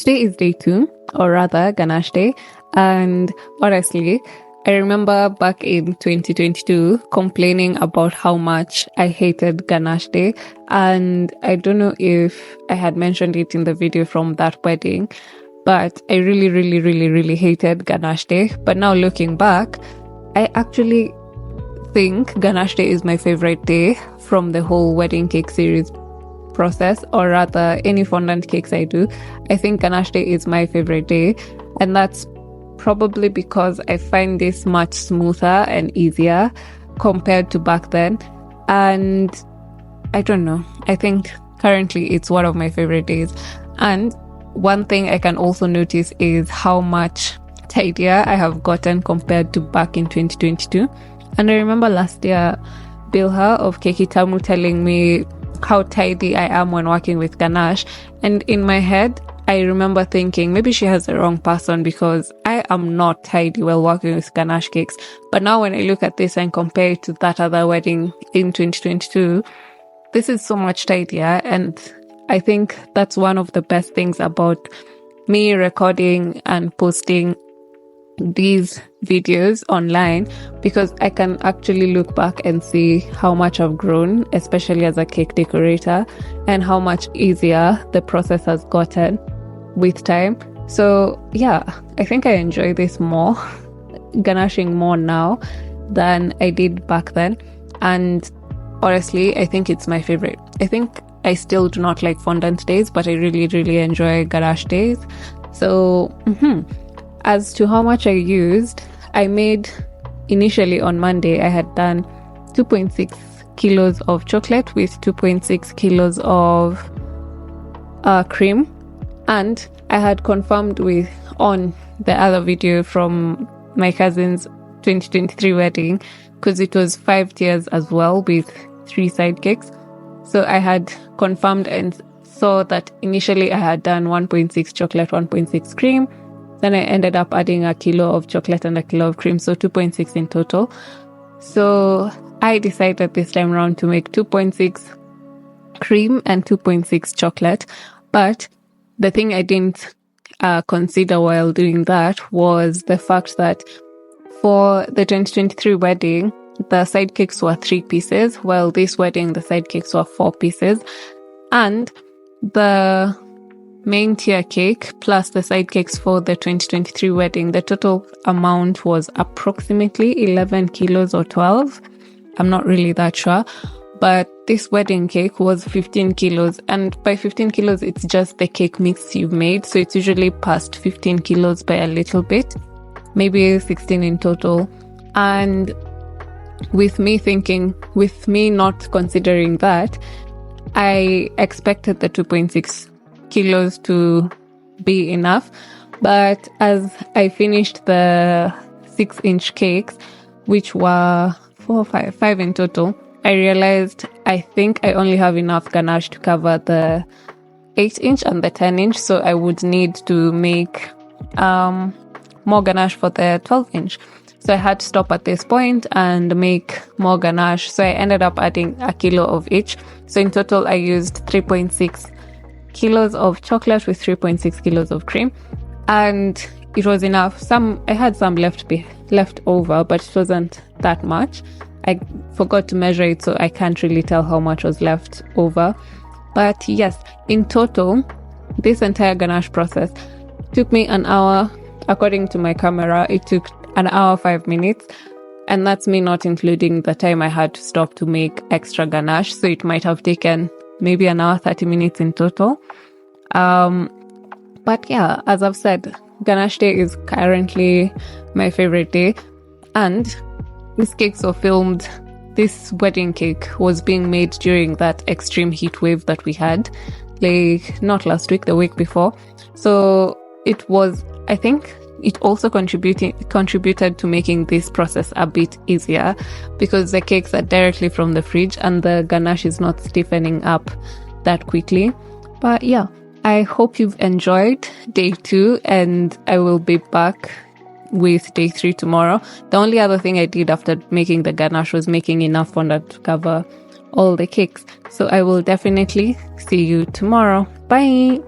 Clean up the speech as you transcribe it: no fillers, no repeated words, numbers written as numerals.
Today is day 2, or rather ganache day, and honestly, I remember back in 2022 complaining about how much I hated ganache day, and I don't know if I had mentioned it in the video from that wedding, but I really hated ganache day. But now looking back, I actually think ganache day is my favorite day from the whole wedding cake series process, or rather any fondant cakes I do. I think ganache day is my favorite day, and that's probably because I find this much smoother and easier compared to back then. And I don't know, I think currently it's one of my favorite days. And one thing I can also notice is how much tidier I have gotten compared to back in 2022. And I remember last year Bilha of Keki Tamu telling me how tidy I am when working with ganache, and in my head I remember thinking maybe she has the wrong person because I am not tidy while working with ganache cakes. But now when I look at this and compare it to that other wedding in 2022, this is so much tidier, and I think that's one of the best things about me recording and posting these videos online, because I can actually look back and see how much I've grown, especially as a cake decorator, and how much easier the process has gotten with time. So yeah, I think I enjoy this more, ganaching more now than I did back then. And honestly, I think it's my favorite. I think I still do not like fondant days, but I really enjoy ganache days. So as to how much I used, I made initially on Monday, I had done 2.6 kilos of chocolate with 2.6 kilos of cream. And I had confirmed with on the other video from my cousin's 2023 wedding, because it was 5 tiers as well with 3 side cakes. So I had confirmed and saw that initially I had done 1.6 chocolate, 1.6 cream. Then I ended up adding a kilo of chocolate and a kilo of cream, so 2.6 in total. So I decided this time around to make 2.6 cream and 2.6 chocolate. But the thing I didn't consider while doing that was the fact that for the 2023 wedding, the side cakes were 3 pieces, while this wedding, the side cakes were 4 pieces. And the main tier cake plus the side cakes for the 2023 wedding, the total amount was approximately 11 kilos or 12. I'm not really that sure. But this wedding cake was 15 kilos. And by 15 kilos, it's just the cake mix you've made. So it's usually past 15 kilos by a little bit, maybe 16 in total. And with me not considering that, I expected the 2.6 kilos to be enough. But as I finished the 6-inch cakes, which were 5 in total, I realized I think I only have enough ganache to cover the 8-inch and the 10-inch, so I would need to make more ganache for the 12-inch. So I had to stop at this point and make more ganache. So I ended up adding a kilo of each. So in total, I used 3.6 kilos of chocolate with 3.6 kilos of cream. And it was enough. I had some left over, but it wasn't that much. I forgot to measure it, so I can't really tell how much was left over. But yes, in total, this entire ganache process took me an hour. According to my camera, it took an hour 5 minutes, and that's me not including the time I had to stop to make extra ganache, so it might have taken maybe an hour 30 minutes in total. But yeah, as I've said, ganache day is currently my favorite day. And this wedding cake was being made during that extreme heat wave that we had, like not last week, the week before. So it was, I think it also contributed to making this process a bit easier, because the cakes are directly from the fridge and the ganache is not stiffening up that quickly. But yeah, I hope you've enjoyed day 2, and I will be back with day 3 tomorrow. The only other thing I did after making the ganache was making enough fondant to cover all the cakes. So I will definitely see you tomorrow. Bye!